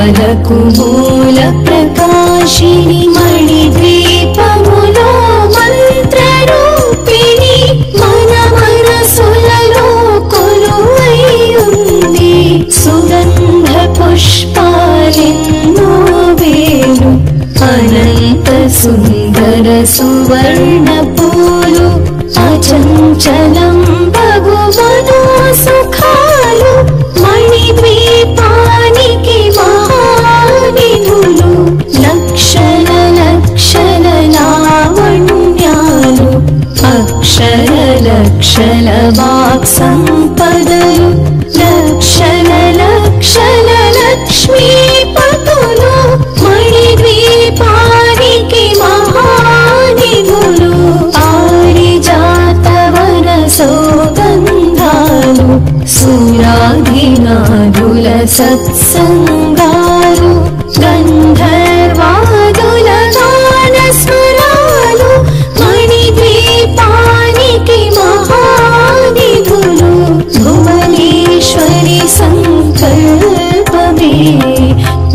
వేదాలకు మూల ప్రకాశిని మణిద్వీపములో మంత్రరూపిణి మన మనసులలో కొలువై ఉంది. సుగంధ పుష్పాలెన్నో వేలు అనంత సుందర సువర్ణ పూలు అచంచలం భగువను సుఖాలు మణిద్వీపానికి మహానిధులు లక్షల లక్షల లావణ్యాలు అక్షర లక్షల వాక్ సంపదలు లక్షల లక్షల లక్ష్మీపతులు మణిద్వీపానికి మహానిధులు పారిజాతవన సౌగంధాలు సురాధినాథుల సత్సంగాలు గంధర్వాదుల గాన స్వరాలు మణిద్వీపానికి మహానిధులు భువనేశ్వరి సంకల్పమే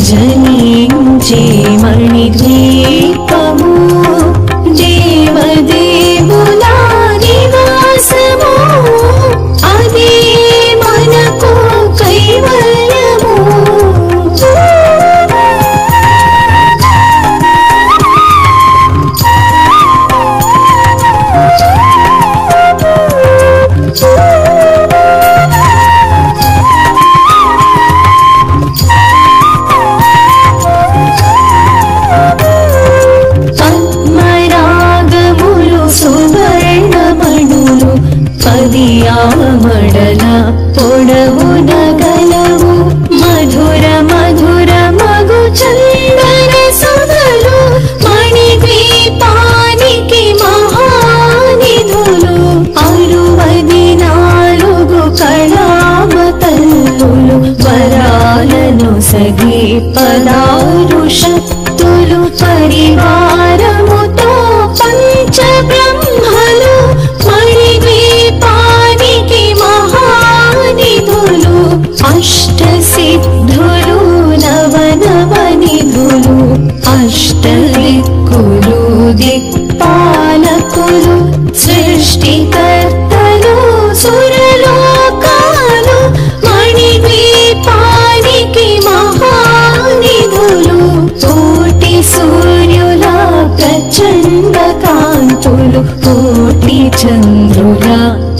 జనించే మణిద్వీపము దేవదేవుల నివాసము అదే మనకు కైవల్యము. పద్మరాగములు సువర్ణమణులు పదియామడల పొడవున గలవు మధుర మధుర మగు చందన సుధలు మణిద్వీపానికి మహానిధులు 64 కళామతల్లులు వరాలను సగి 16 శక్తులు పరివారముతో పంచబ్రహ్మలు మణిద్వీపానికి మహానిధులు అష్టసిద్ధులు నవనవనిధులు అష్టదిక్కులు దిక్పాలకులు సృష్టికర్తలు సురలోకాలు మణిద్వీపానికి మహానిధులు కోటి సూర్యుల ప్రచండ కాంతులు కోటి చంద్రుల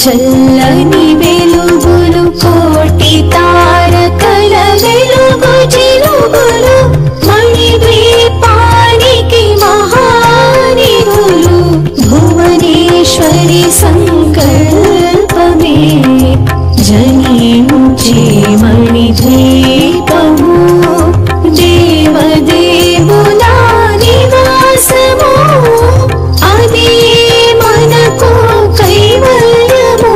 చల్లని వెలుగులు కోటి తారకల వెలుగు చిలుగులు మణిద్వీపానికి మహానిధులు భువనేశ్వరి సంకల్పమే జనించే మణిద్వీపము దేవదేవుల నివాసము అదే మనకు కైవల్యము.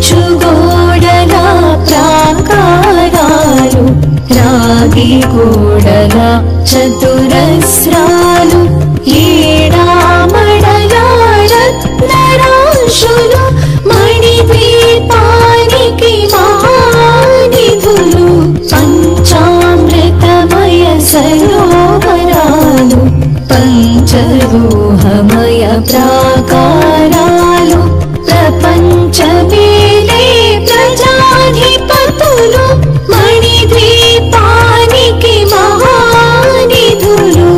కంచుగోడల ప్రాకారాలు రాగి గోడల చతురస్రాలు ఏడామడల రత్నరాశులు మణిద్వీపానికి మహానిధులు పంచామృతమయ సరోవరాలు పంచరోహమయ ప్రాకారాలు ప్రపంచమేలే ప్రజాధిపతులు మణిద్వీపానికి మహానిధులు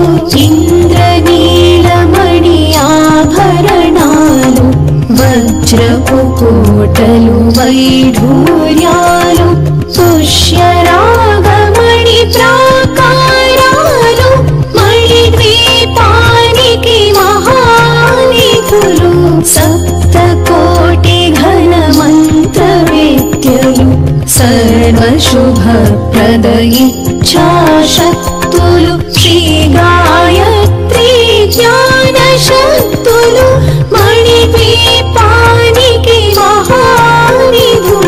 ఇంద్రనీలమణి ఆభరణాలు వజ్రపు కోటలు వైఢూర్యాలు పుష్యరాగమణి ప్రాకారాలు మణిద్వీపానికి మహానిధులు సప్తకోటి ఘన మంత్ర విద్యలు సర్వశుభప్రద ఇచ్ఛాశక్తులు శ్రీ గాయత్రీ జ్ఞాన శక్తులు మణిద్వీపానికి మహానిధులు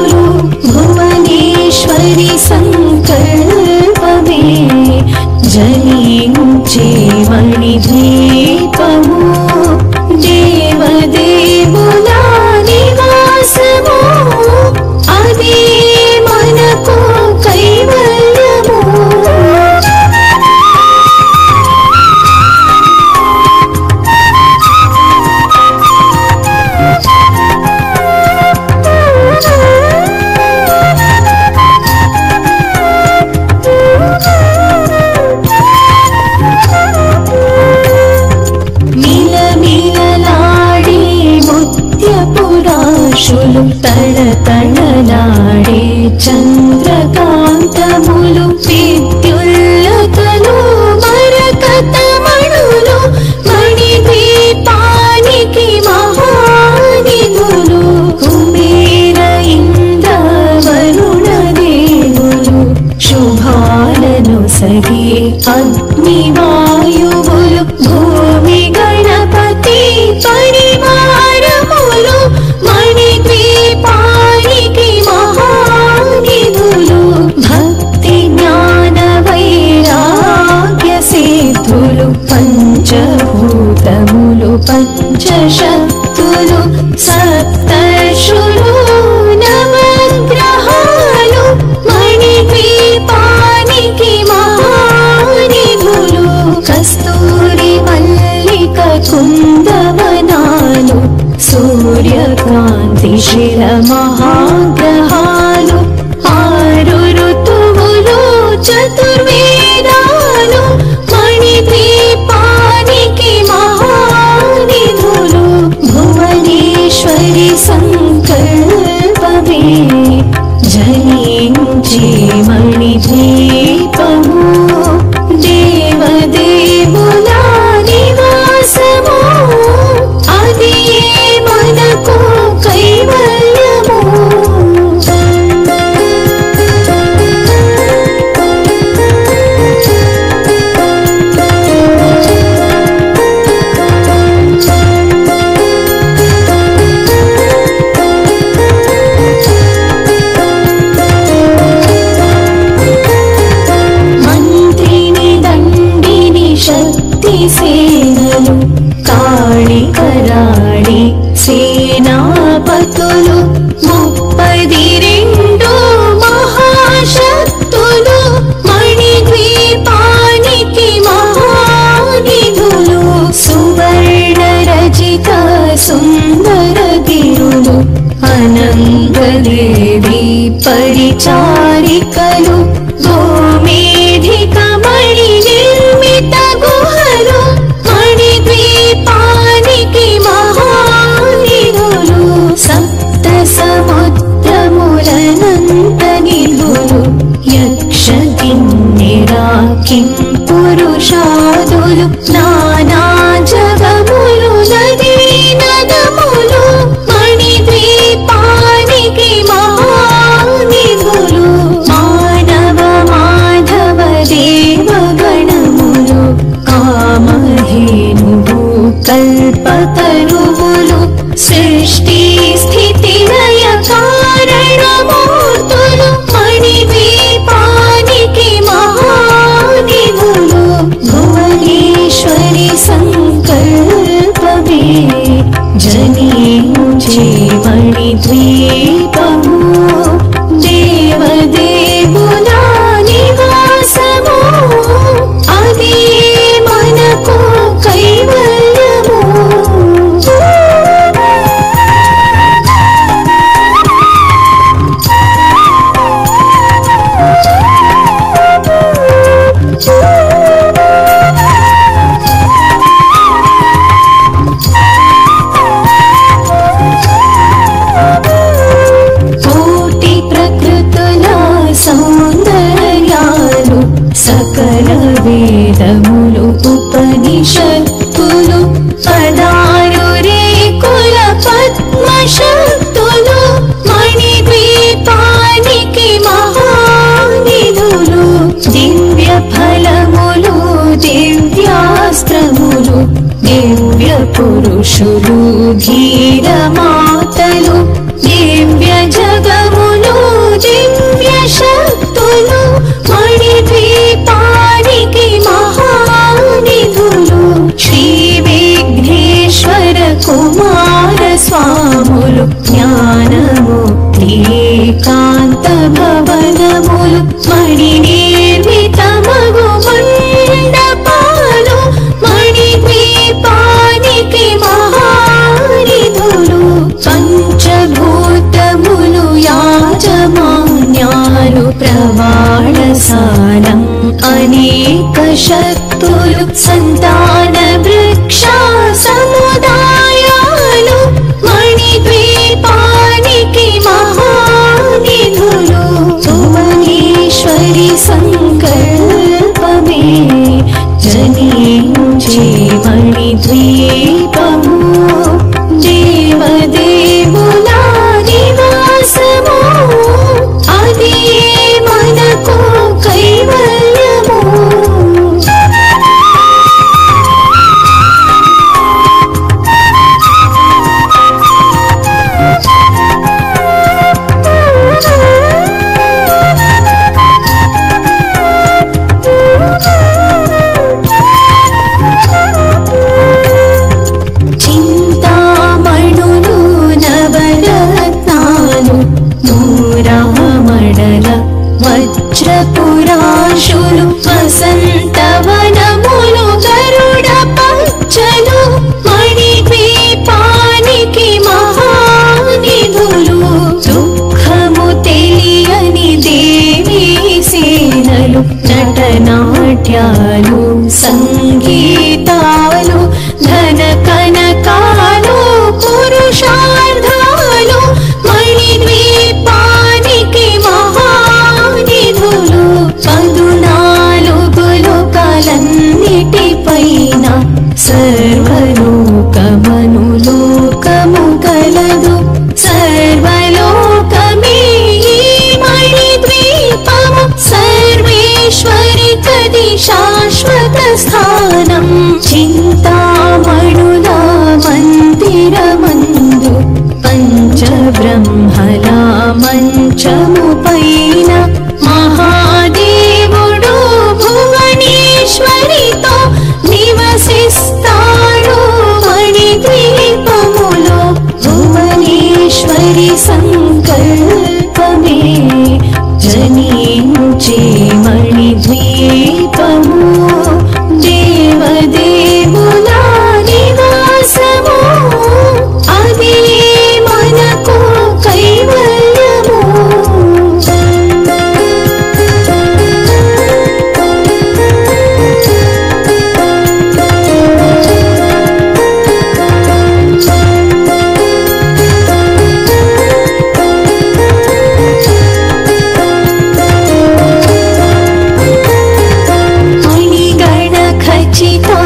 తళతళలాడే చంద్రకాంతములు విద్యుల్లతలు మరకతమణులు మణిద్వీపానికి మహానిధులు కుబేర ఇంద్ర వరుణ దేవులు శుభాలను సగే అగ్ని వాయువులు భూమి గణపతి పరివారములు మణిద్వీపానికి మహానిధులు భక్తి జ్ఞాన వైరాగ్య సిద్ధులు పంచభూతములు పంచశక్తులు సప్తర్షులు నవగ్రహాలు మణిద్వీపానికి మహానిధులు కస్తూరి మల్లిక కుందవనాలు సూర్యకాంతి శిల మహాగ్రహాలు ఆరు ఋతువులు చతుర్వేదాలు మణిద్వీపానికి మహానిధులు భువనేశ్వరి సంకల్పమే జనించి మణిద్వీపము దేవదేవుల నివాసము అది మనకు కైవల్యము మంత్రిని దండిని శక్తి సేనలు కాళి కరాళి సేనాపతులు 32 మహాశక్తులు మణిద్వీపానికి మహానిధులు సువర్ణ రచిత సుందర గిరులు అనంగదేవి పరిచారికలు గోమేధిక మణి నిర్మిత గుహలు మణిద్వీపానికి మహానిధులు సప్త సముద్రములనంత నిధులు యక్ష కిన్నెరా కిం పురుషాదులు నానా జగములు నదీ నదములు మణిద్వీపానికి మహానిధులు మానవ మాధవ దేవ గణములు కామధేనువు కల్పతరువులు సృష్టి స్థితి లయ కారణమూర్తులు మణిద్వీపానికి మహానిధులు భువనేశ్వరి సంకల్పమే జనించే మణిద్వీపము దేవదేవుల నివాసము అది మనకు కైవల్యము కోటి ప్రకృతుల సౌందర్యాలు సకల వేదములు ఉపనిషత్తులు 16 రేకుల పద్మశక్తులు మణిద్వీపానికి మహానిధులు దివ్య ఫలములు దివ్యాస్త్రములు దివ్య పురుషులు ధీర మాతలు దివ్య జగములు దివ్య శక్తులు మణిద్వీపానికి మహానిధులు శ్రీ విఘ్నేశ్వర కుమార స్వాములు జ్ఞానముక్తి ఏకాంత భవనములు మణి నిర్మిత మగు మండపాలు మణిద్వీపానికి మహానిధులు పంచభూతములు యాజమాన్యాలు ప్రవాళసాలం అనేక శక్తులు సంతాన వృక్ష సముదాయాలు మణిద్వీపానికి మహా నాట్యాలు సంగీతాలు ధన కనకాలు పురుషార్థాలు మణిద్వీపానికి మహానిధులు 14 లోకాలన్నిటిపైన సర్వలోకమను లోకము కలదు సర్వలోకమే ఈ మణిద్వీపము సర్వేశ్వరి కది శాశ్వత స్థానం చింతామణుల మందిరమందు పంచబ్రహ్మల మంచము పైన మహాదేవుడు భువనేశ్వరితో నివసిస్తాడు మణిద్వీపములో భువనేశ్వరి సంకల్పమే జనించే మణిద్వీపము దేవదేవుల నివాసము అది మనకు కైవల్యము మణిగణ ఖచ్చితాభరణాలు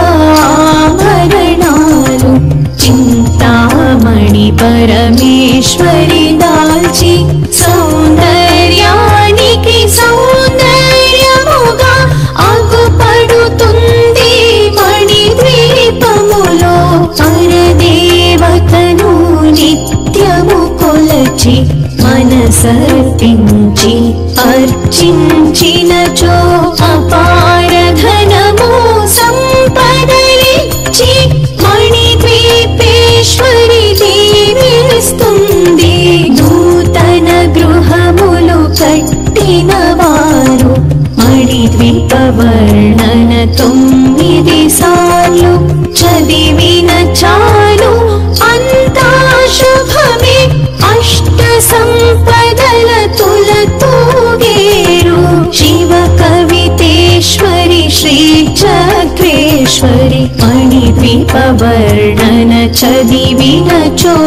చింతామణి పరమేశ్వరి దాల్చి సౌందర్యానికి సౌందర్యముగా అగుపడుతుంది మణిద్వీపములో పరదేవతను నిత్యము కొలచి మనసర్పించి అర్చించినచో అపార ధనము సంపదలిచ్చి మణిద్వీపేశ్వరి దీవిస్తుంది నూతన గృహములు కట్టిన వారు మణిద్వీప వర్ణన 9 సార్లు చదివిన చాలు అంతా శుభమే అష్ట సంపదల తులతూగేరు శివ కవితేశ్వరి శ్రీ చక్రేశ్వరి మణిద్వీప వర్ణన చదివిన చో